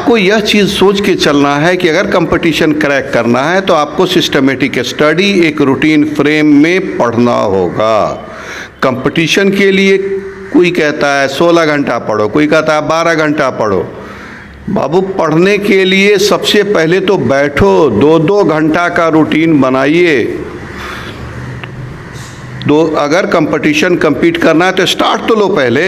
आपको यह चीज़ सोच के चलना है कि अगर कंपटीशन क्रैक करना है तो आपको सिस्टमेटिक स्टडी एक रूटीन फ्रेम में पढ़ना होगा। कंपटीशन के लिए कोई कहता है 16 घंटा पढ़ो, कोई कहता है 12 घंटा पढ़ो। बाबू, पढ़ने के लिए सबसे पहले तो बैठो, 2-2 घंटा का रूटीन बनाइए। अगर कंपटीशन compete करना है तो स्टार्ट तो लो पहले।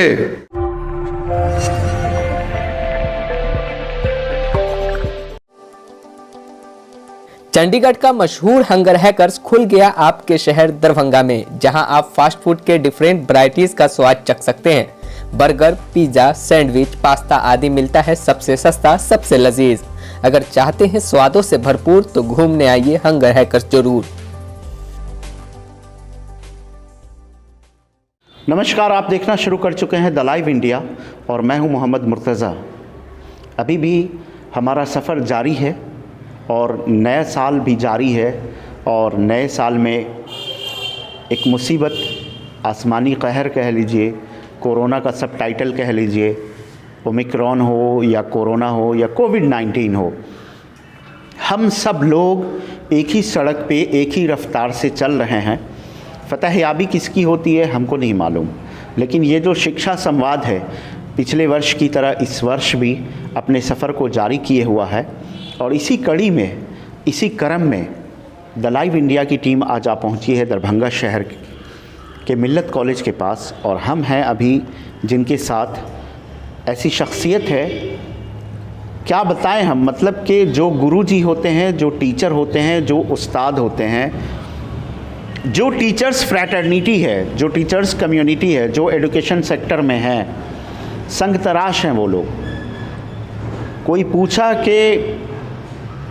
चंडीगढ़ का मशहूर हंगर हैकर्स खुल गया आपके शहर दरभंगा में, जहां आप फास्ट फूड के डिफरेंट वैरायटीज का स्वाद चख सकते हैं। बर्गर, पिज्जा, सैंडविच, पास्ता आदि मिलता है सबसे सस्ता, सबसे लजीज। अगर चाहते हैं स्वादों से भरपूर तो घूमने आइए हंगर हैकर्स जरूर। नमस्कार, आप देखना शुरू कर चुके हैं द लाइव इंडिया और मैं हूं मोहम्मद मुर्तज़ा। अभी भी हमारा सफ़र जारी है और नया साल भी जारी है और नए साल में एक मुसीबत, आसमानी कहर कह लीजिए, कोरोना का सब टाइटल कह लीजिए, ओमिक्रॉन हो या कोरोना हो या कोविड-19 हो, हम सब लोग एक ही सड़क पे एक ही रफ्तार से चल रहे हैं। फतहयाबी किसकी होती है हमको नहीं मालूम, लेकिन ये जो शिक्षा संवाद है पिछले वर्ष की तरह इस वर्ष भी अपने सफ़र को जारी किए हुआ है। और इसी कड़ी में, इसी क्रम में द लाइव इंडिया की टीम आज आ पहुंची है दरभंगा शहर के मिल्लत कॉलेज के पास। और हम हैं अभी जिनके साथ ऐसी शख्सियत है, क्या बताएं हम, मतलब कि जो गुरुजी होते हैं, जो टीचर होते हैं, जो उस्ताद होते हैं, जो टीचर्स फ्रैटर्निटी है, जो टीचर्स कम्युनिटी है, जो एजुकेशन सेक्टर में है, संग तराश हैं वो लोग। कोई पूछा कि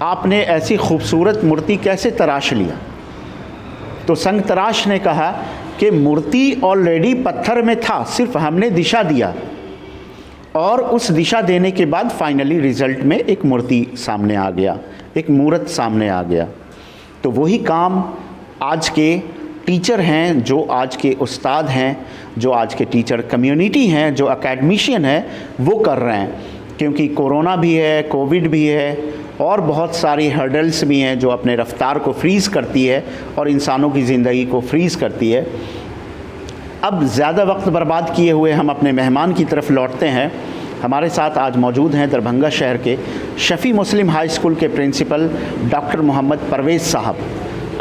आपने ऐसी खूबसूरत मूर्ति कैसे तराश लिया, तो संग तराश ने कहा कि मूर्ति ऑलरेडी पत्थर में था, सिर्फ हमने दिशा दिया और उस दिशा देने के बाद फाइनली रिज़ल्ट में एक मूर्ति सामने आ गया, एक मूर्त सामने आ गया। तो वही काम आज के टीचर हैं, जो आज के उस्ताद हैं, जो आज के टीचर कम्युनिटी हैं, जो एकेडमिशियन हैं, वो कर रहे हैं। क्योंकि कोरोना भी है, कोविड भी है और बहुत सारी हर्डल्स भी हैं जो अपने रफ्तार को फ्रीज़ करती है और इंसानों की ज़िंदगी को फ्रीज़ करती है। अब ज़्यादा वक्त बर्बाद किए हुए हम अपने मेहमान की तरफ लौटते हैं। हमारे साथ आज मौजूद हैं दरभंगा शहर के शफ़ी मुस्लिम हाई स्कूल के प्रिंसिपल डॉक्टर मोहम्मद परवेज़ साहब।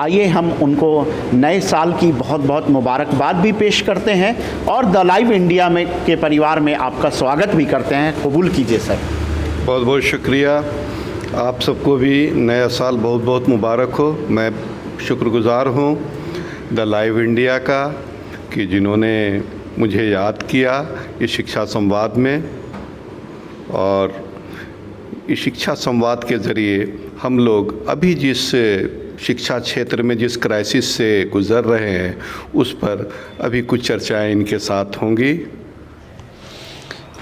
आइए हम उनको नए साल की बहुत बहुत मुबारकबाद भी पेश करते हैं और द लाइव इंडिया में के परिवार में आपका स्वागत भी करते हैं। कबूल कीजिए सर। बहुत बहुत शुक्रिया, आप सबको भी नया साल बहुत बहुत मुबारक हो। मैं शुक्रगुज़ार हूँ द लाइव इंडिया का कि जिन्होंने मुझे याद किया इस शिक्षा संवाद में। और इस शिक्षा संवाद के ज़रिए हम लोग अभी जिस शिक्षा क्षेत्र में जिस क्राइसिस से गुज़र रहे हैं उस पर अभी कुछ चर्चाएं इनके साथ होंगी।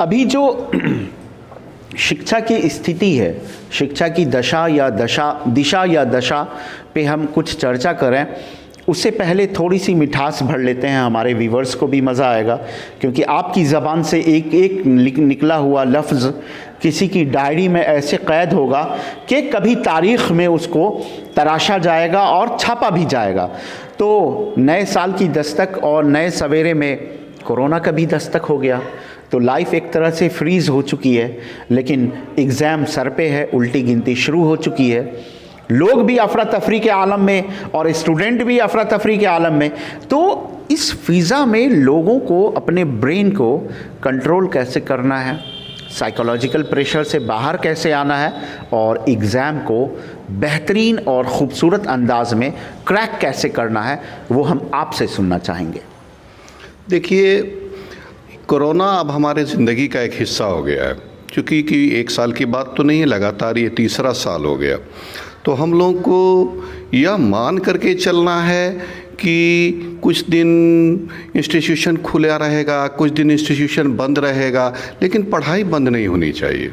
अभी जो शिक्षा की स्थिति है, शिक्षा की दिशा या दशा पे हम कुछ चर्चा करें, उससे पहले थोड़ी सी मिठास भर लेते हैं, हमारे व्यूवर्स को भी मज़ा आएगा। क्योंकि आपकी ज़बान से एक एक निकला हुआ लफ्ज़ किसी की डायरी में ऐसे कैद होगा कि कभी तारीख़ में उसको तराशा जाएगा और छापा भी जाएगा। तो नए साल की दस्तक और नए सवेरे में कोरोना का भी दस्तक हो गया, तो लाइफ एक तरह से फ्रीज़ हो चुकी है। लेकिन एग्ज़ाम सर पे है, उल्टी गिनती शुरू हो चुकी है, लोग भी अफरा तफरी के आलम में और स्टूडेंट भी अफरा तफरी के आलम में। तो इस फ़िज़ा में लोगों को अपने ब्रेन को कंट्रोल कैसे करना है, साइकोलॉजिकल प्रेशर से बाहर कैसे आना है और एग्ज़ाम को बेहतरीन और ख़ूबसूरत अंदाज में क्रैक कैसे करना है, वो हम आपसे सुनना चाहेंगे। देखिए, कोरोना अब हमारे ज़िंदगी का एक हिस्सा हो गया है। चूँकि कि एक साल की बात तो नहीं है, लगातार ये तीसरा साल हो गया। तो हम लोगों को यह मान करके चलना है कि कुछ दिन इंस्टीट्यूशन खुला रहेगा, कुछ दिन इंस्टीट्यूशन बंद रहेगा, लेकिन पढ़ाई बंद नहीं होनी चाहिए।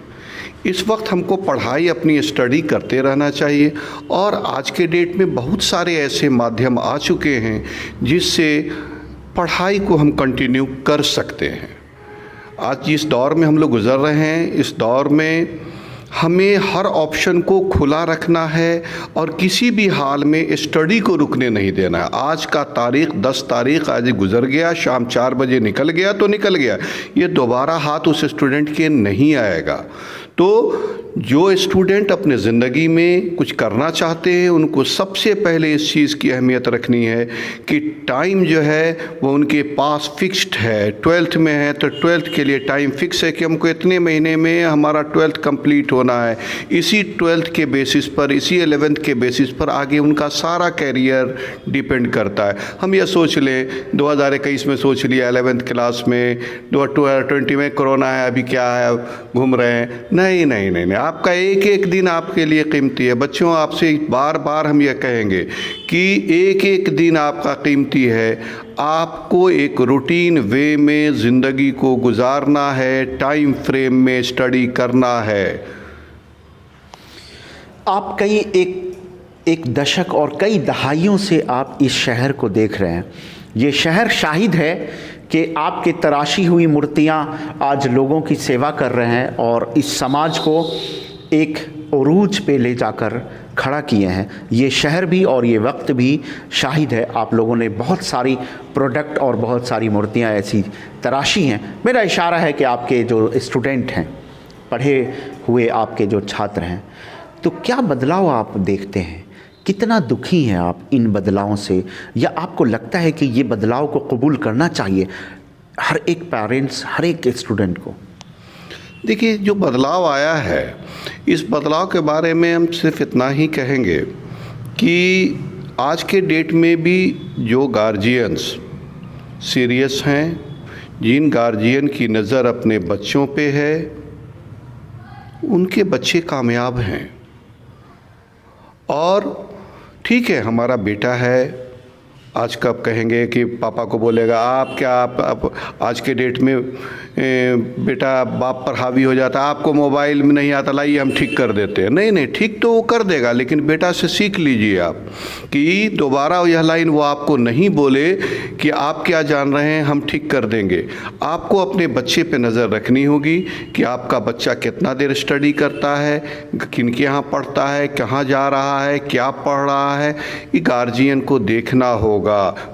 इस वक्त हमको पढ़ाई, अपनी स्टडी करते रहना चाहिए। और आज के डेट में बहुत सारे ऐसे माध्यम आ चुके हैं जिससे पढ़ाई को हम कंटिन्यू कर सकते हैं। आज जिस दौर में हम लोग गुज़र रहे हैं, इस दौर में हमें हर ऑप्शन को खुला रखना है और किसी भी हाल में स्टडी को रुकने नहीं देना है। आज का तारीख 10 तारीख आज गुजर गया, शाम 4 बजे निकल गया तो निकल गया, ये दोबारा हाथ उस स्टूडेंट के नहीं आएगा। तो जो स्टूडेंट अपने ज़िंदगी में कुछ करना चाहते हैं उनको सबसे पहले इस चीज़ की अहमियत रखनी है कि टाइम जो है वो उनके पास फिक्स्ड है। 12th में है तो 12th के लिए टाइम फिक्स है कि हमको इतने महीने में हमारा 12th कंप्लीट होना है। इसी 12th के बेसिस पर, इसी 11th के बेसिस पर आगे उनका सारा कैरियर डिपेंड करता है। हम ये सोच लें 2021 में सोच लिया 11th क्लास में, 2020 में कोरोना है, अभी क्या है, घूम रहे हैं। नहीं नहीं नहीं नहीं, आपका एक एक दिन आपके लिए कीमती है। बच्चों, आपसे बार बार हम ये कहेंगे कि एक एक दिन आपका कीमती है। आपको एक रूटीन वे में ज़िंदगी को गुजारना है, टाइम फ्रेम में स्टडी करना है। आप एक दशक और कई दहाइयों से आप इस शहर को देख रहे हैं। ये शहर शाहिद है कि आपके तराशी हुई मूर्तियां आज लोगों की सेवा कर रहे हैं और इस समाज को एक उरूज पे ले जाकर खड़ा किए हैं। ये शहर भी और ये वक्त भी शाहिद है। आप लोगों ने बहुत सारी प्रोडक्ट और बहुत सारी मूर्तियां ऐसी तराशी हैं। मेरा इशारा है कि आपके जो स्टूडेंट हैं, पढ़े हुए आपके जो छात्र हैं, तो क्या बदलाव आप देखते हैं? कितना दुखी हैं आप इन बदलावों से, या आपको लगता है कि ये बदलाव को कबूल करना चाहिए हर एक पेरेंट्स, हर एक स्टूडेंट को? देखिए, जो बदलाव आया है, इस बदलाव के बारे में हम सिर्फ इतना ही कहेंगे कि आज के डेट में भी जो गार्जियंस सीरियस हैं, जिन गार्जियन की नज़र अपने बच्चों पे है, उनके बच्चे कामयाब हैं। और ठीक है, हमारा बेटा है, आज कब कहेंगे कि पापा को बोलेगा आप क्या आप आज के डेट में बेटा बाप पर हावी हो जाता है, आपको मोबाइल में नहीं आता, लाइए हम ठीक कर देते हैं। नहीं नहीं, ठीक तो वो कर देगा, लेकिन बेटा से सीख लीजिए आप कि दोबारा यह लाइन वो आपको नहीं बोले कि आप क्या जान रहे हैं, हम ठीक कर देंगे। आपको अपने बच्चे पे नज़र रखनी होगी कि आपका बच्चा कितना देर स्टडी करता है, किनके यहाँ पढ़ता है, कहाँ जा रहा है, क्या पढ़ रहा है, ये गार्जियन को देखना होगा।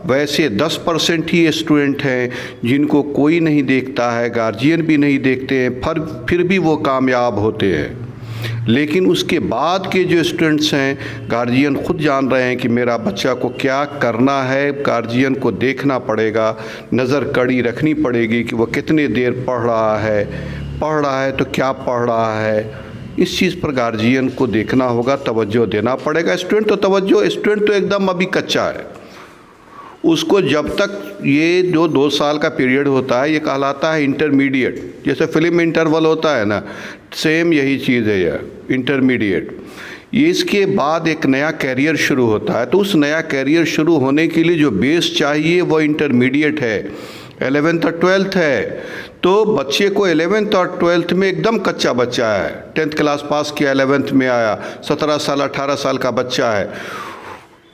वैसे 10% ही स्टूडेंट हैं जिनको कोई नहीं देखता है, गार्जियन भी नहीं देखते हैं, फिर भी वो कामयाब होते हैं। लेकिन उसके बाद के जो स्टूडेंट्स हैं, गार्जियन खुद जान रहे हैं कि मेरा बच्चा को क्या करना है। गार्जियन को देखना पड़ेगा, नज़र कड़ी रखनी पड़ेगी कि वो कितने देर पढ़ रहा है तो क्या पढ़ रहा है। इस चीज़ पर गार्जियन को देखना होगा, तवज्जो देना पड़ेगा। स्टूडेंट तो एकदम अभी कच्चा है, उसको जब तक ये जो 2 साल का पीरियड होता है, ये कहलाता है इंटरमीडिएट। जैसे फिल्म इंटरवल होता है ना, सेम यही चीज़ है यह इंटरमीडिएट। ये इसके बाद एक नया कैरियर शुरू होता है, तो उस नया कैरियर शुरू होने के लिए जो बेस चाहिए वो इंटरमीडिएट है, 11th और 12th है। तो बच्चे को 11th और 12th में एकदम कच्चा बच्चा है, 10th क्लास पास किया, 11th में आया, 17 साल 18 साल का बच्चा है।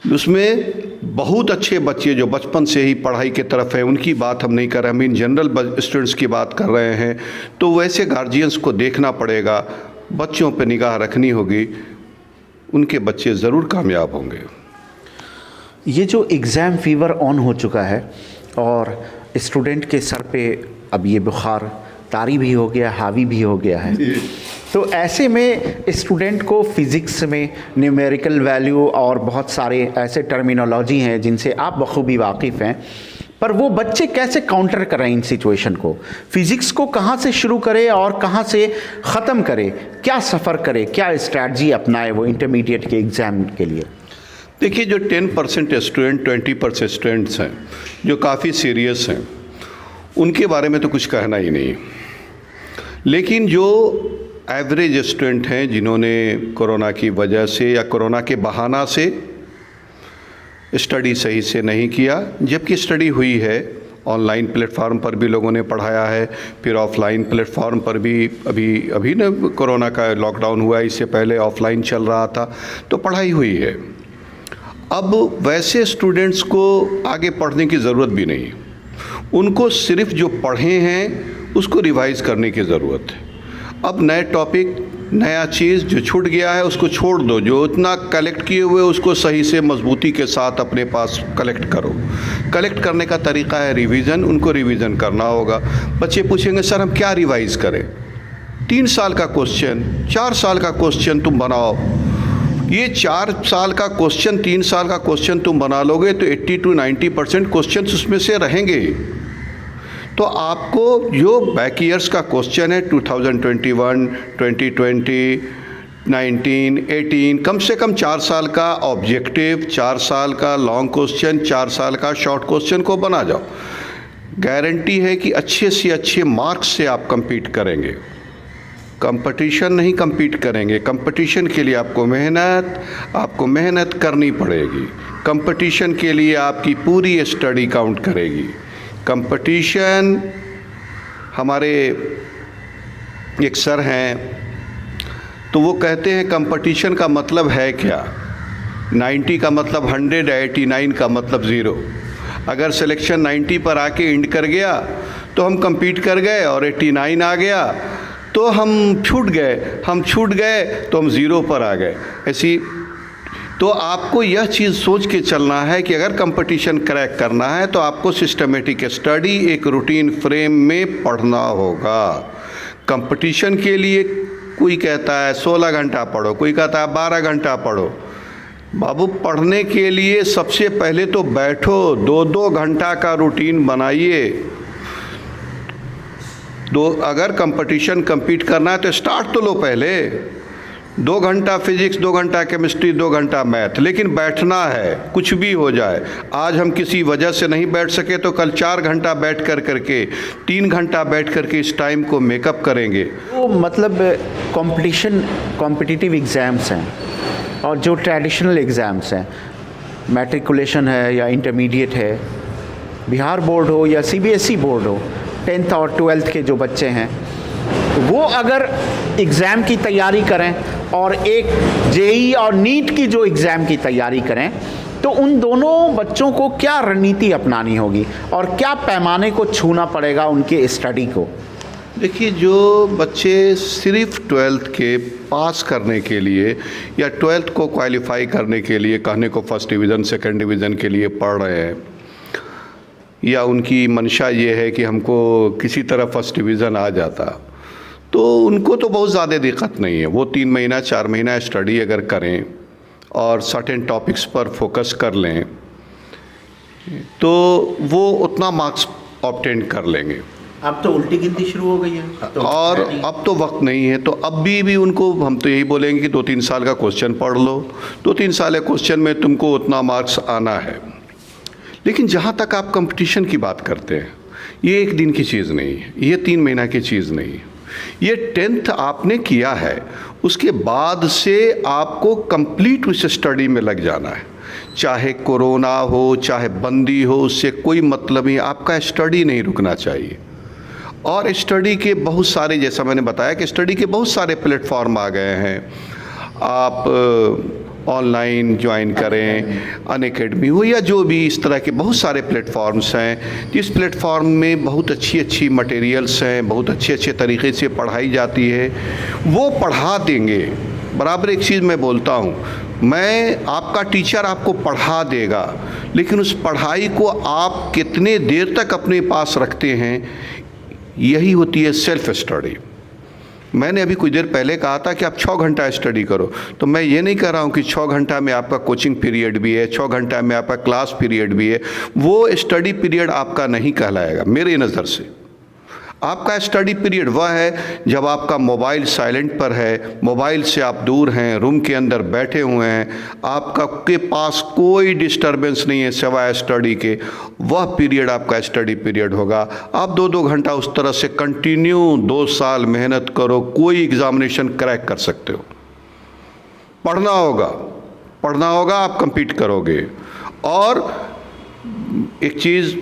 उसमें बहुत अच्छे बच्चे जो बचपन से ही पढ़ाई की तरफ है, उनकी बात हम नहीं कर रहे, हम इन जनरल स्टूडेंट्स की बात कर रहे हैं। तो वैसे गार्जियंस को देखना पड़ेगा, बच्चों पे निगाह रखनी होगी, उनके बच्चे ज़रूर कामयाब होंगे। ये जो एग्ज़ाम फीवर ऑन हो चुका है और स्टूडेंट के सर पे अब ये बुखार तारी भी हो गया, हावी भी हो गया है, तो ऐसे में स्टूडेंट को फिज़िक्स में न्यूमेरिकल वैल्यू और बहुत सारे ऐसे टर्मिनोलॉजी हैं जिनसे आप बखूबी वाकिफ़ हैं, पर वो बच्चे कैसे काउंटर करें इन सिचुएशन को? फिज़िक्स को कहाँ से शुरू करे और कहाँ से ख़त्म करे? क्या सफ़र करे, क्या स्ट्रैटी अपनाए वो इंटरमीडिएट के एग्ज़ाम के लिए? देखिए, जो 10% स्टूडेंट, 20% स्टूडेंट्स हैं जो काफ़ी सीरियस हैं, उनके बारे में तो कुछ कहना ही नहीं। लेकिन जो एवरेज स्टूडेंट हैं जिन्होंने कोरोना की वजह से या कोरोना के बहाना से स्टडी सही से नहीं किया, जबकि स्टडी हुई है, ऑनलाइन प्लेटफॉर्म पर भी लोगों ने पढ़ाया है, फिर ऑफलाइन प्लेटफॉर्म पर भी अभी ना कोरोना का लॉकडाउन हुआ, इससे पहले ऑफलाइन चल रहा था, तो पढ़ाई हुई है। अब वैसे स्टूडेंट्स को आगे पढ़ने की ज़रूरत भी नहीं, उनको सिर्फ जो पढ़े हैं उसको रिवाइज़ करने की ज़रूरत है। अब नए टॉपिक, नया चीज़ जो छूट गया है उसको छोड़ दो, जो उतना कलेक्ट किए हुए उसको सही से मजबूती के साथ अपने पास कलेक्ट करो। कलेक्ट करने का तरीका है रिवीजन, उनको रिवीजन करना होगा। बच्चे पूछेंगे सर हम क्या रिवाइज़ करें, 3 साल का क्वेश्चन, 4 साल का क्वेश्चन तुम बनाओ। ये 4 साल का क्वेश्चन, 3 साल का क्वेश्चन तुम बना लोगे तो 80 to 90% क्वेश्चन उसमें से रहेंगे। तो आपको जो बैक ईयर्स का क्वेश्चन है 2021, 2020, 19, 18, कम से कम 4 साल का ऑब्जेक्टिव, 4 साल का लॉन्ग क्वेश्चन, 4 साल का शॉर्ट क्वेश्चन को बना जाओ। गारंटी है कि अच्छे से अच्छे मार्क्स से आप compete करेंगे। कंपटीशन नहीं compete करेंगे, कंपटीशन के लिए आपको मेहनत करनी पड़ेगी। कंपटीशन के लिए आपकी पूरी स्टडी काउंट करेगी। कंपटीशन, हमारे एक सर हैं तो वो कहते हैं कंपटीशन का मतलब है क्या, 90 का मतलब 100 है, 89 का मतलब 0। अगर सिलेक्शन 90 पर आके एंड कर गया तो हम compete कर गए, और 89 आ गया तो हम छूट गए तो हम 0 पर आ गए। ऐसी तो आपको यह चीज़ सोच के चलना है कि अगर कंपटीशन क्रैक करना है तो आपको सिस्टमेटिक स्टडी, एक रूटीन फ्रेम में पढ़ना होगा। कंपटीशन के लिए कोई कहता है 16 घंटा पढ़ो, कोई कहता है 12 घंटा पढ़ो। बाबू, पढ़ने के लिए सबसे पहले तो बैठो, 2-2 घंटा का रूटीन बनाइए। अगर कंपटीशन compete करना है तो स्टार्ट तो लो पहले, 2 घंटा फिजिक्स, 2 घंटा केमिस्ट्री, 2 घंटा मैथ, लेकिन बैठना है, कुछ भी हो जाए। आज हम किसी वजह से नहीं बैठ सके तो कल 4 घंटा बैठ करके 3 घंटा बैठ करके इस टाइम को मेकअप करेंगे। तो मतलब कॉम्पिटिटिव एग्ज़ाम्स हैं और जो ट्रेडिशनल एग्ज़ाम्स हैं, मैट्रिकुलेशन है या इंटरमीडिएट है, बिहार बोर्ड हो या CBSE बोर्ड हो, 10th और 12th के जो बच्चे हैं वो अगर एग्ज़ाम की तैयारी करें और एक JEE और नीट की जो एग्ज़ाम की तैयारी करें, तो उन दोनों बच्चों को क्या रणनीति अपनानी होगी और क्या पैमाने को छूना पड़ेगा उनके स्टडी को? देखिए, जो बच्चे सिर्फ 12th के पास करने के लिए या 12th को क्वालिफाई करने के लिए, कहने को फर्स्ट डिवीज़न, सेकंड डिवीज़न के लिए पढ़ रहे हैं, या उनकी मंशा ये है कि हमको किसी तरह फर्स्ट डिवीज़न आ जाता, तो उनको तो बहुत ज़्यादा दिक्कत नहीं है। वो 3 महीना 4 महीना स्टडी अगर करें और सर्टेन टॉपिक्स पर फोकस कर लें तो वो उतना मार्क्स ऑब्टेन कर लेंगे। अब तो उल्टी गिनती शुरू हो गई है और अब तो वक्त नहीं है, तो अब भी उनको हम तो यही बोलेंगे कि 2-3 साल का क्वेश्चन पढ़ लो, 2-3 साल के क्वेश्चन में तुमको उतना मार्क्स आना है। लेकिन जहाँ तक आप कंपटीशन की बात करते हैं, ये 1 दिन की चीज़ नहीं है, ये 3 महीना की चीज़ नहीं है। ये 10th आपने किया है, उसके बाद से आपको कंप्लीट उस स्टडी में लग जाना है। चाहे कोरोना हो, चाहे बंदी हो, उससे कोई मतलब नहीं, आपका स्टडी नहीं रुकना चाहिए। और स्टडी के बहुत सारे, जैसा मैंने बताया कि स्टडी के बहुत सारे प्लेटफॉर्म आ गए हैं। आप ऑनलाइन ज्वाइन करें, अनअकैडमी हो या जो भी, इस तरह के बहुत सारे प्लेटफॉर्म्स हैं जिस प्लेटफॉर्म में बहुत अच्छी मटेरियल्स हैं, बहुत अच्छे तरीके से पढ़ाई जाती है, वो पढ़ा देंगे। बराबर एक चीज़ मैं बोलता हूँ, आपका टीचर आपको पढ़ा देगा, लेकिन उस पढ़ाई को आप कितने देर तक अपने पास रखते हैं, यही होती है सेल्फ स्टडी। मैंने अभी कुछ देर पहले कहा था कि आप 6 घंटा स्टडी करो, तो मैं ये नहीं कह रहा हूँ कि 6 घंटा में आपका कोचिंग पीरियड भी है, 6 घंटा में आपका क्लास पीरियड भी है। वो स्टडी पीरियड आपका नहीं कहलाएगा मेरी नज़र से। आपका स्टडी पीरियड वह है जब आपका मोबाइल साइलेंट पर है, मोबाइल से आप दूर हैं, रूम के अंदर बैठे हुए हैं, आपका के पास कोई डिस्टरबेंस नहीं है सिवाय स्टडी के, वह पीरियड आपका स्टडी पीरियड होगा। आप 2-2 घंटा उस तरह से कंटिन्यू 2 साल मेहनत करो, कोई एग्ज़ामिनेशन क्रैक कर सकते हो। पढ़ना होगा, आप compete करोगे। और एक चीज़,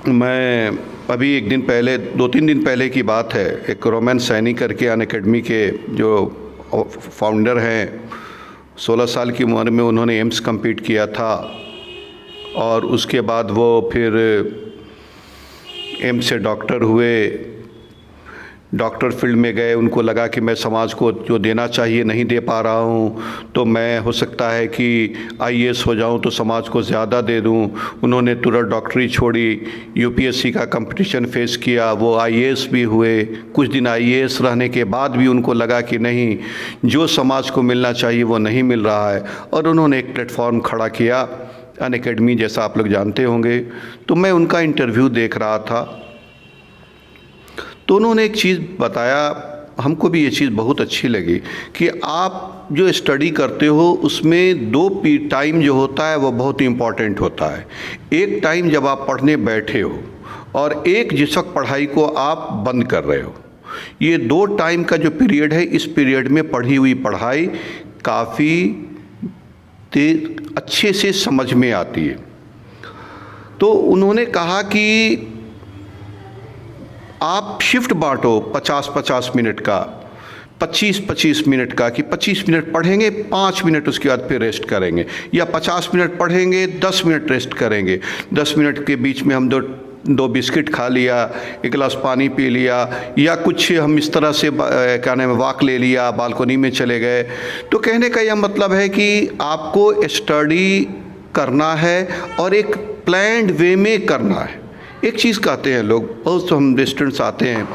मैं अभी 2-3 दिन पहले की बात है, एक रोमन सैनी करके अनअकैडमी के जो फाउंडर हैं, 16 साल की उम्र में उन्होंने एम्स compete किया था, और उसके बाद वो फिर एम्स से डॉक्टर हुए, डॉक्टर फील्ड में गए, उनको लगा कि मैं समाज को जो देना चाहिए नहीं दे पा रहा हूँ, तो मैं हो सकता है कि आईएएस हो जाऊँ तो समाज को ज़्यादा दे दूँ। उन्होंने तुरंत डॉक्टरी छोड़ी, यूपीएससी का कंपटीशन फेस किया, वो आईएएस भी हुए। कुछ दिन आईएएस रहने के बाद भी उनको लगा कि नहीं, जो समाज को मिलना चाहिए वो नहीं मिल रहा है, और उन्होंने एक प्लेटफॉर्म खड़ा किया, अनअकैडमी, जैसा आप लोग जानते होंगे। तो मैं उनका इंटरव्यू देख रहा था, तो उन्होंने एक चीज़ बताया, हमको भी ये चीज़ बहुत अच्छी लगी कि आप जो स्टडी करते हो उसमें दो टाइम जो होता है वो बहुत इम्पॉर्टेंट होता है। एक टाइम जब आप पढ़ने बैठे हो, और एक जिस वक्त पढ़ाई को आप बंद कर रहे हो। ये दो टाइम का जो पीरियड है, इस पीरियड में पढ़ी हुई पढ़ाई काफ़ी अच्छे से समझ में आती है। तो उन्होंने कहा कि आप शिफ्ट बांटो 50-50 मिनट का, 25-25 मिनट का, कि 25 मिनट पढ़ेंगे, 5 मिनट उसके बाद फिर रेस्ट करेंगे, या 50 मिनट पढ़ेंगे, 10 मिनट रेस्ट करेंगे। 10 मिनट के बीच में हम दो बिस्किट खा लिया, एक गिलास पानी पी लिया, या कुछ हम इस तरह से क्या नाम है वॉक ले लिया, बालकनी में चले गए। तो कहने का यह मतलब है कि आपको स्टडी करना है और एक प्लान्ड वे में करना है। एक चीज़ कहते हैं लोग, बहुत हम स्टूडेंट्स आते हैं,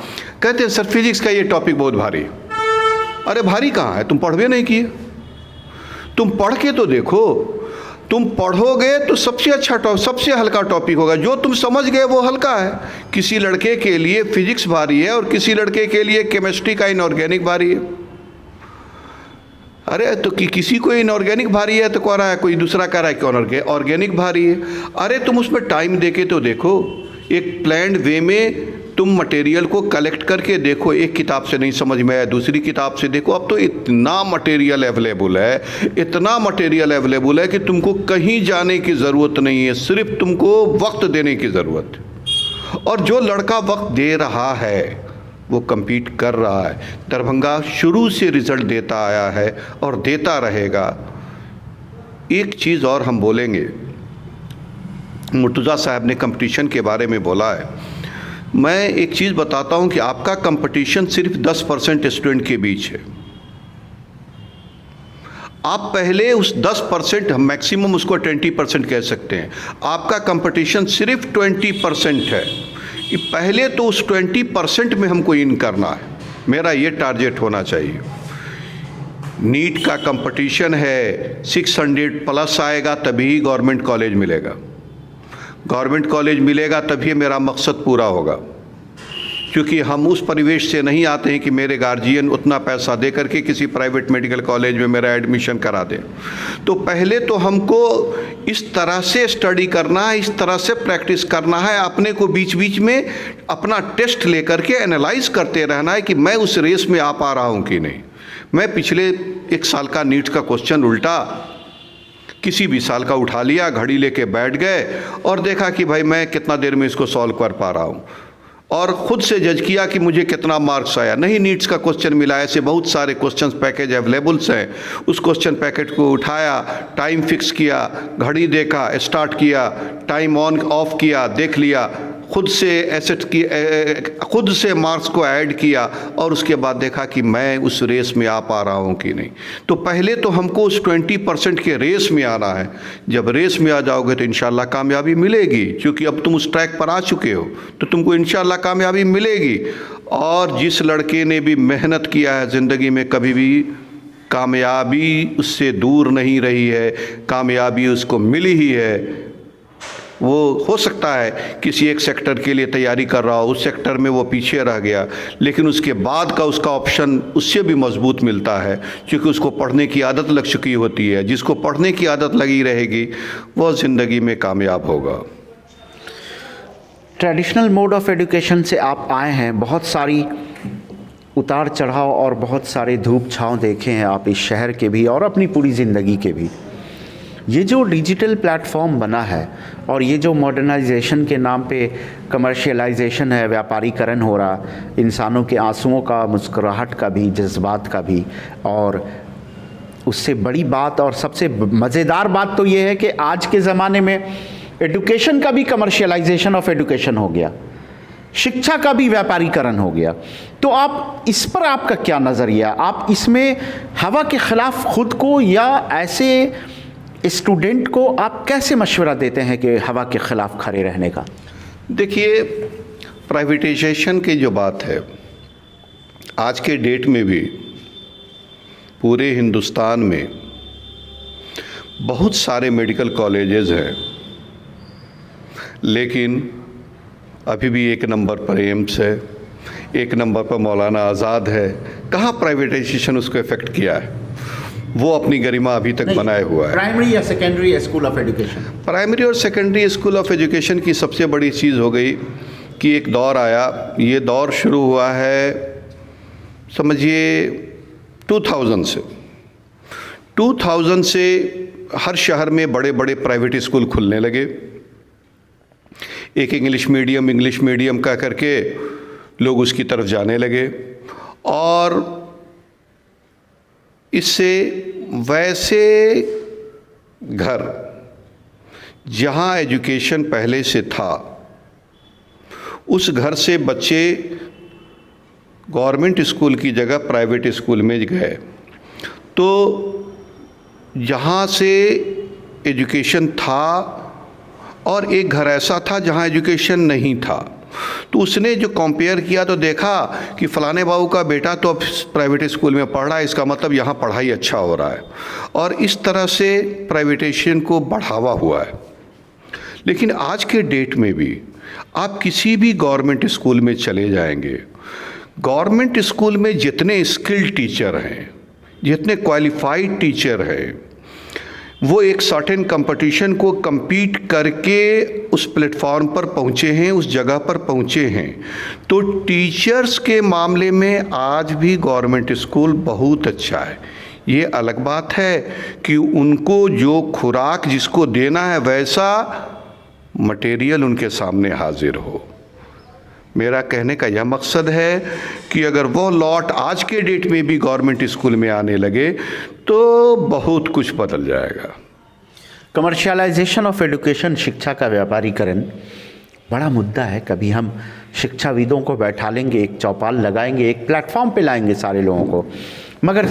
कहते हैं सर फिजिक्स का ये टॉपिक बहुत भारी। अरे भारी कहाँ है, तुम पढ़वे नहीं किए, तुम पढ़ के तो देखो। तुम पढ़ोगे तो सबसे अच्छा टॉपिक, सबसे हल्का टॉपिक होगा। जो तुम समझ गए वो हल्का है। किसी लड़के के लिए फिजिक्स भारी है और किसी लड़के के लिए केमिस्ट्री का इनऑर्गेनिक भारी है। अरे तो किसी को इनऑर्गेनिक भारी है तो कह रहा है, कोई दूसरा कह रहा है कि ऑर्गेनिक भारी है। अरे तुम उसमें टाइम देके तो देखो, एक प्लान्ड वे में तुम मटेरियल को कलेक्ट करके देखो। एक किताब से नहीं समझ में आया, दूसरी किताब से देखो। अब तो इतना मटेरियल अवेलेबल है, इतना मटेरियल अवेलेबल है कि तुमको कहीं जाने की ज़रूरत नहीं है, सिर्फ तुमको वक्त देने की ज़रूरत है। और जो लड़का वक्त दे रहा है वो compete कर रहा है। दरभंगा शुरू से रिज़ल्ट देता आया है और देता रहेगा। एक चीज़ और हम बोलेंगे, मुर्तज़ा साहब ने कंपटीशन के बारे में बोला है। मैं एक चीज़ बताता हूं कि आपका कंपटीशन सिर्फ 10% स्टूडेंट के बीच है। आप पहले उस 10%, हम मैक्सिमम उसको 20% कह सकते हैं, आपका कंपटीशन सिर्फ 20% है। पहले तो उस 20% में हमको इन करना है, मेरा ये टारगेट होना चाहिए। नीट का कंपटीशन है, 600 प्लस आएगा तभी गवर्नमेंट कॉलेज मिलेगा। गवर्नमेंट कॉलेज मिलेगा तभी मेरा मकसद पूरा होगा, क्योंकि हम उस परिवेश से नहीं आते हैं कि मेरे गार्जियन उतना पैसा दे करके किसी प्राइवेट मेडिकल कॉलेज में मेरा एडमिशन करा दें। तो पहले तो हमको इस तरह से स्टडी करना है, इस तरह से प्रैक्टिस करना है, अपने को बीच बीच में अपना टेस्ट लेकर के एनालाइज करते रहना है कि मैं उस रेस में आ पा रहा हूँ कि नहीं। मैं पिछले 1 साल का नीट का क्वेश्चन उल्टा किसी भी साल का उठा लिया, घड़ी लेके बैठ गए और देखा कि भाई मैं कितना देर में इसको सॉल्व कर पा रहा हूँ, और ख़ुद से जज किया कि मुझे कितना मार्क्स आया। नहीं नीट्स का क्वेश्चन मिला, ऐसे बहुत सारे क्वेश्चन पैकेज अवेलेबल्स हैं। उस क्वेश्चन पैकेट को उठाया, टाइम फिक्स किया, घड़ी देखा, स्टार्ट किया, टाइम ऑन ऑफ किया, देख लिया, खुद से एसेट की खुद से मार्क्स को ऐड किया, और उसके बाद देखा कि मैं उस रेस में आ पा रहा हूँ कि नहीं। तो पहले तो हमको उस 20% के रेस में आना है। जब रेस में आ जाओगे तो इंशाल्लाह कामयाबी मिलेगी, क्योंकि अब तुम उस ट्रैक पर आ चुके हो, तो तुमको इंशाल्लाह कामयाबी मिलेगी। और जिस लड़के ने भी मेहनत किया है ज़िंदगी में, कभी भी कामयाबी उससे दूर नहीं रही है, कामयाबी उसको मिली ही है। वो हो सकता है किसी एक सेक्टर के लिए तैयारी कर रहा हो, उस सेक्टर में वो पीछे रह गया, लेकिन उसके बाद का उसका ऑप्शन उससे भी मजबूत मिलता है, क्योंकि उसको पढ़ने की आदत लग चुकी होती है। जिसको पढ़ने की आदत लगी रहेगी वो ज़िंदगी में कामयाब होगा। ट्रेडिशनल मोड ऑफ एजुकेशन से आप आए हैं, बहुत सारी उतार चढ़ाव और बहुत सारे धूप छाँव देखे हैं आप इस शहर के भी और अपनी पूरी ज़िंदगी के भी। ये जो डिजिटल प्लेटफॉर्म बना है और ये जो मॉडर्नाइजेशन के नाम पे कमर्शियलाइजेशन है, व्यापारीकरण हो रहा, इंसानों के आंसुओं का, मुस्कुराहट का भी, जज्बात का भी, और उससे बड़ी बात और सबसे मज़ेदार बात तो ये है कि आज के ज़माने में एडुकेशन का भी कमर्शियलाइजेशन ऑफ एडुकेशन हो गया। शिक्षा का भी व्यापारीकरण हो गया। तो आप इस पर आपका क्या नज़रिया, आप इसमें हवा के ख़िलाफ़ खुद को या ऐसे स्टूडेंट को आप कैसे मशवरा देते हैं कि हवा के ख़िलाफ़ खड़े रहने का? देखिए, प्राइवेटाइजेशन की जो बात है, आज के डेट में भी पूरे हिंदुस्तान में बहुत सारे मेडिकल कॉलेजेस हैं, लेकिन अभी भी एक नंबर पर एम्स है, एक नंबर पर मौलाना आज़ाद है। कहाँ प्राइवेटाइजेशन उसको इफ़ेक्ट किया है? वो अपनी गरिमा अभी तक बनाए हुआ है। प्राइमरी या secondary school of education, primary और सेकेंडरी स्कूल ऑफ एजुकेशन की सबसे बड़ी चीज़ हो गई कि एक दौर आया, ये दौर शुरू हुआ है समझिए 2000 से हर शहर में बड़े बड़े प्राइवेट स्कूल खुलने लगे। एक इंग्लिश मीडियम कह करके लोग उसकी तरफ जाने लगे, और इससे वैसे घर जहाँ एजुकेशन पहले से था, उस घर से बच्चे गवर्नमेंट स्कूल की जगह प्राइवेट स्कूल में गए। तो जहाँ से एजुकेशन था और एक घर ऐसा था जहाँ एजुकेशन नहीं था, तो उसने जो कंपेयर किया तो देखा कि फ़लाने बाबू का बेटा तो अब प्राइवेट स्कूल में पढ़ रहा है, इसका मतलब यहाँ पढ़ाई अच्छा हो रहा है, और इस तरह से प्राइवेटाइजेशन को बढ़ावा हुआ है। लेकिन आज के डेट में भी आप किसी भी गवर्नमेंट स्कूल में चले जाएंगे, गवर्नमेंट स्कूल में जितने स्किल्ड टीचर हैं, जितने क्वालिफाइड टीचर हैं, वो एक सर्टेन कंपटीशन को compete करके उस प्लेटफॉर्म पर पहुँचे हैं, उस जगह पर पहुँचे हैं। तो टीचर्स के मामले में आज भी गवर्नमेंट स्कूल बहुत अच्छा है। ये अलग बात है कि उनको जो खुराक जिसको देना है वैसा मटेरियल उनके सामने हाजिर हो। मेरा कहने का यह मकसद है कि अगर वो लॉट आज के डेट में भी गवर्नमेंट स्कूल में आने लगे तो बहुत कुछ बदल जाएगा। कमर्शियलाइजेशन ऑफ एजुकेशन, शिक्षा का व्यापारीकरण बड़ा मुद्दा है। कभी हम शिक्षाविदों को बैठा लेंगे, एक चौपाल लगाएंगे, एक प्लेटफॉर्म पे लाएंगे सारे लोगों को, मगर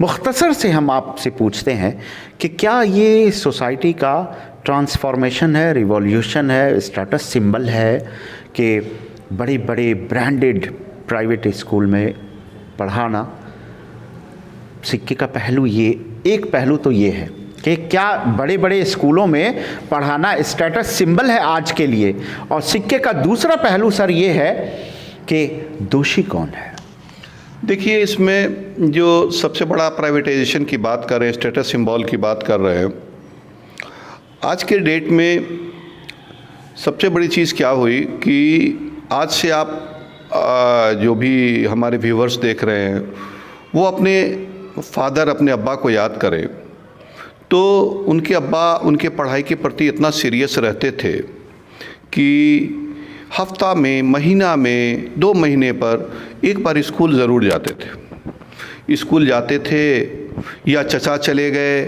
मुख्तसर से हम आपसे पूछते हैं कि क्या ये सोसाइटी का ट्रांसफॉर्मेशन है, रिवॉल्यूशन है, स्टेटस सिंबल है कि बड़े बड़े ब्रांडेड प्राइवेट स्कूल में पढ़ाना? सिक्के का पहलू ये, एक पहलू तो ये है कि क्या बड़े बड़े स्कूलों में पढ़ाना स्टेटस सिंबल है आज के लिए, और सिक्के का दूसरा पहलू सर ये है कि दोषी कौन है? देखिए, इसमें जो सबसे बड़ा प्राइवेटाइजेशन की बात कर रहे हैं, स्टेटस सिंबल की बात कर रहे हैं, आज के डेट में सबसे बड़ी चीज़ क्या हुई कि आज से आप जो भी हमारे व्यूवर्स देख रहे हैं वो अपने फादर, अपने अब्बा को याद करें, तो उनके अब्बा उनके पढ़ाई के प्रति इतना सीरियस रहते थे कि हफ्ता में, महीना में, 2 महीने पर एक बार स्कूल ज़रूर जाते थे। स्कूल जाते थे या चचा चले गए,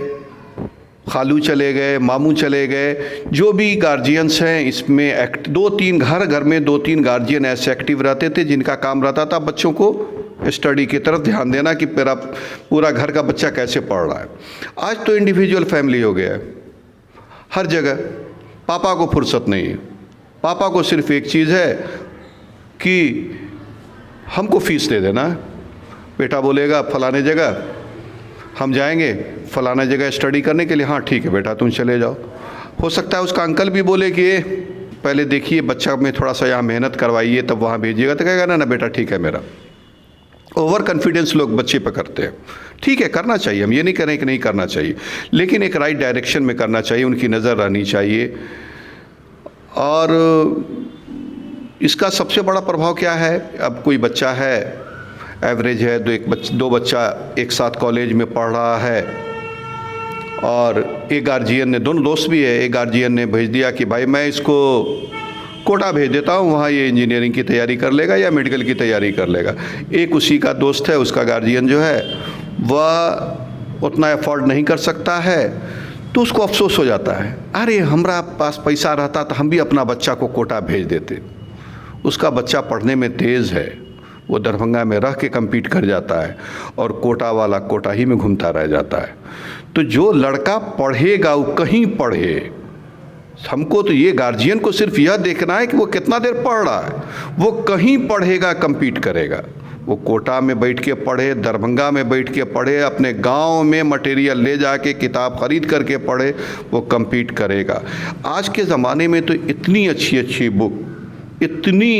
खालू चले गए, मामू चले गए, जो भी गार्जियंस हैं इसमें 2-3 घर में 2-3 गार्जियन ऐसे एक्टिव रहते थे जिनका काम रहता था बच्चों को स्टडी की तरफ ध्यान देना कि मेरा पूरा घर का बच्चा कैसे पढ़ रहा है। आज तो इंडिविजुअल फैमिली हो गया है, हर जगह पापा को फुर्सत नहीं है। पापा को सिर्फ एक चीज़ है कि हमको फ़ीस दे देना है। बेटा बोलेगा फलाने जगह हम जाएंगे, फलाना जगह स्टडी करने के लिए, हाँ ठीक है बेटा तुम चले जाओ। हो सकता है उसका अंकल भी बोले कि पहले देखिए बच्चा में थोड़ा सा यहाँ मेहनत करवाइए तब वहाँ भेजिएगा, तो कहेगा ना बेटा ठीक है मेरा। ओवर कॉन्फिडेंस लोग बच्चे पे करते हैं। ठीक है, करना चाहिए, हम ये नहीं कह रहे कि नहीं करना चाहिए, लेकिन एक राइट डायरेक्शन में करना चाहिए, उनकी नज़र रहनी चाहिए। और इसका सबसे बड़ा प्रभाव क्या है, अब कोई बच्चा है, एवरेज है, 2 बच्चा एक साथ कॉलेज में पढ़ रहा है, और एक गार्जियन ने, दोनों दोस्त भी है, एक गार्जियन ने भेज दिया कि भाई मैं इसको कोटा भेज देता हूँ, वहाँ ये इंजीनियरिंग की तैयारी कर लेगा या मेडिकल की तैयारी कर लेगा। एक उसी का दोस्त है, उसका गार्जियन जो है वह उतना अफोर्ड नहीं कर सकता है, तो उसको अफसोस हो जाता है, अरे हमारा पास पैसा रहता तो हम भी अपना बच्चा को कोटा भेज देते। उसका बच्चा पढ़ने में तेज़ है, वो दरभंगा में रह के कम्पीट कर जाता है और कोटा वाला कोटा ही में घूमता रह जाता है। तो जो लड़का पढ़ेगा वो कहीं पढ़े, हमको तो ये गार्जियन को सिर्फ यह देखना है कि वो कितना देर पढ़ रहा है, वो कहीं पढ़ेगा, कम्पीट करेगा। वो कोटा में बैठ के पढ़े, दरभंगा में बैठ के पढ़े, अपने गांव में मटेरियल ले जाके किताब खरीद करके पढ़े, वो कम्पीट करेगा। आज के ज़माने में तो इतनी अच्छी अच्छी बुक, इतनी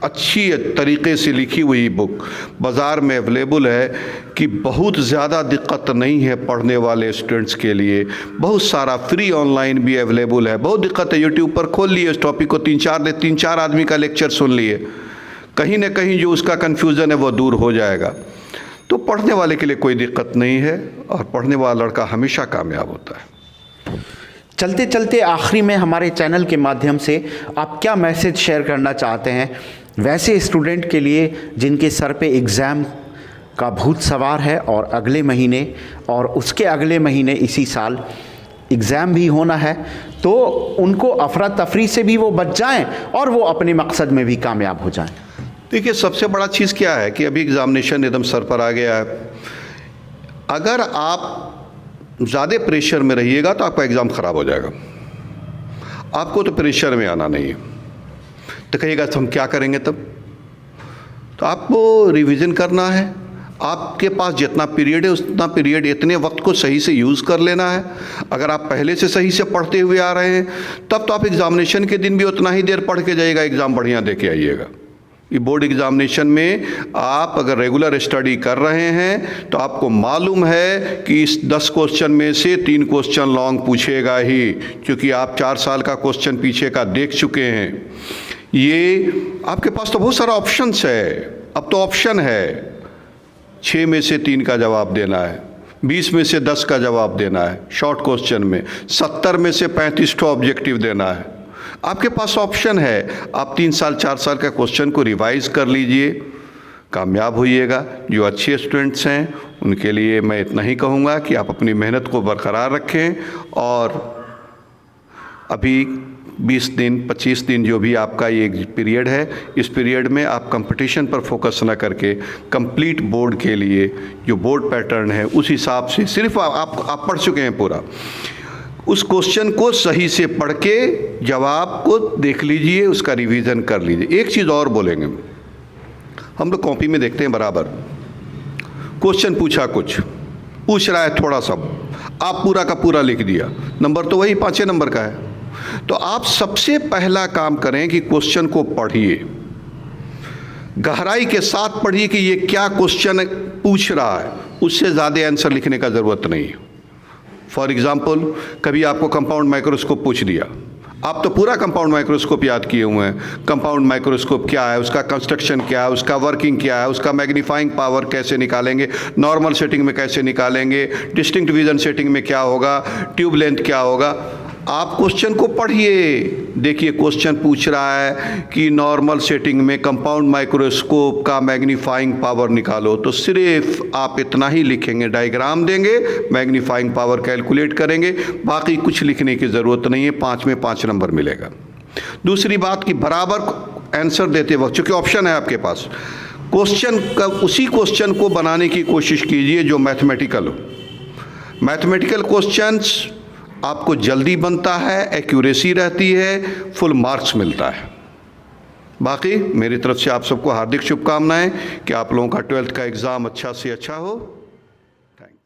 अच्छी तरीके से लिखी हुई बुक बाज़ार में अवेलेबल है कि बहुत ज़्यादा दिक्कत नहीं है पढ़ने वाले स्टूडेंट्स के लिए। बहुत सारा फ्री ऑनलाइन भी अवेलेबल है। बहुत दिक्कत है, यूट्यूब पर खोल लिए इस टॉपिक को, तीन चार आदमी का लेक्चर सुन लिए, कहीं ना कहीं जो उसका कन्फ्यूज़न है वो दूर हो जाएगा। तो पढ़ने वाले के लिए कोई दिक्कत नहीं है और पढ़ने वाला लड़का हमेशा कामयाब होता है। चलते चलते आखिरी में हमारे चैनल के माध्यम से आप क्या मैसेज शेयर करना चाहते हैं वैसे स्टूडेंट के लिए जिनके सर पे एग्ज़ाम का भूत सवार है और अगले महीने और उसके अगले महीने इसी साल एग्ज़ाम भी होना है, तो उनको अफरा तफरी से भी वो बच जाएं और वो अपने मकसद में भी कामयाब हो जाएं? देखिए, सबसे बड़ा चीज़ क्या है कि अभी एग्ज़ामिनेशन एकदम सर पर आ गया है। अगर आप ज़्यादा प्रेशर में रहिएगा तो आपका एग्ज़ाम ख़राब हो जाएगा। आपको तो प्रेशर में आना नहीं है, तो कहिएगा तो हम क्या करेंगे तब? तो आपको रिवीजन करना है। आपके पास जितना पीरियड है उतना पीरियड, इतने वक्त को सही से यूज़ कर लेना है। अगर आप पहले से सही से पढ़ते हुए आ रहे हैं तब तो आप एग्ज़ामिनेशन के दिन भी उतना ही देर पढ़ के जाइएगा, एग्ज़ाम बढ़िया दे के आइएगा। ये बोर्ड एग्ज़ामिनेशन में आप अगर रेगुलर स्टडी कर रहे हैं तो आपको मालूम है कि इस 10 क्वेश्चन में से 3 क्वेश्चन लॉन्ग पूछेगा ही, क्योंकि आप 4 साल का क्वेश्चन पीछे का देख चुके हैं। ये आपके पास तो बहुत सारा ऑप्शंस है। अब तो ऑप्शन है 6 में से 3 का जवाब देना है, 20 में से 10 का जवाब देना है शॉर्ट क्वेश्चन में, 70 में से 35 को ऑब्जेक्टिव देना है। आपके पास ऑप्शन है। आप 3 साल 4 साल का क्वेश्चन को रिवाइज कर लीजिए, कामयाब होइएगा। जो अच्छे स्टूडेंट्स हैं उनके लिए मैं इतना ही कहूँगा कि आप अपनी मेहनत को बरकरार रखें और अभी 20 दिन 25 दिन जो भी आपका ये पीरियड है, इस पीरियड में आप कंपटीशन पर फोकस ना करके कंप्लीट बोर्ड के लिए जो बोर्ड पैटर्न है उस हिसाब से सिर्फ आप पढ़ चुके हैं पूरा, उस क्वेश्चन को सही से पढ़ के जवाब को देख लीजिए, उसका रिवीजन कर लीजिए। एक चीज़ और बोलेंगे, हम लोग कॉपी में देखते हैं बराबर क्वेश्चन पूछ रहा है थोड़ा सा, आप पूरा का पूरा लिख दिया, नंबर तो वही 5 नंबर का है। तो आप सबसे पहला काम करें कि क्वेश्चन को पढ़िए, गहराई के साथ पढ़िए कि ये क्या क्वेश्चन पूछ रहा है। उससे ज़्यादा आंसर लिखने का ज़रूरत नहीं है। फॉर एग्ज़ाम्पल, कभी आपको कंपाउंड माइक्रोस्कोप पूछ दिया, आप तो पूरा कंपाउंड माइक्रोस्कोप याद किए हुए हैं। कंपाउंड माइक्रोस्कोप क्या है, उसका कंस्ट्रक्शन क्या है, उसका वर्किंग क्या है, उसका मैग्नीफाइंग पावर कैसे निकालेंगे, नॉर्मल सेटिंग में कैसे निकालेंगे, डिस्टिंक्ट विजन सेटिंग में क्या होगा, ट्यूब लेंथ क्या होगा। आप क्वेश्चन को पढ़िए, देखिए क्वेश्चन पूछ रहा है कि नॉर्मल सेटिंग में कंपाउंड माइक्रोस्कोप का मैग्नीफाइंग पावर निकालो, तो सिर्फ आप इतना ही लिखेंगे, डायग्राम देंगे, मैग्नीफाइंग पावर कैलकुलेट करेंगे, बाकी कुछ लिखने की ज़रूरत नहीं है। 5 में 5 नंबर मिलेगा। दूसरी बात कि बराबर आंसर देते वक्त, चूँकि ऑप्शन है आपके पास, क्वेश्चन का उसी क्वेश्चन को बनाने की कोशिश कीजिए जो मैथमेटिकल हो। मैथमेटिकल क्वेश्चंस आपको जल्दी बनता है, एक्यूरेसी रहती है, फुल मार्क्स मिलता है। बाकी मेरी तरफ से आप सबको हार्दिक शुभकामनाएं कि आप लोगों का 12th का एग्ज़ाम अच्छा से अच्छा हो। Thank you.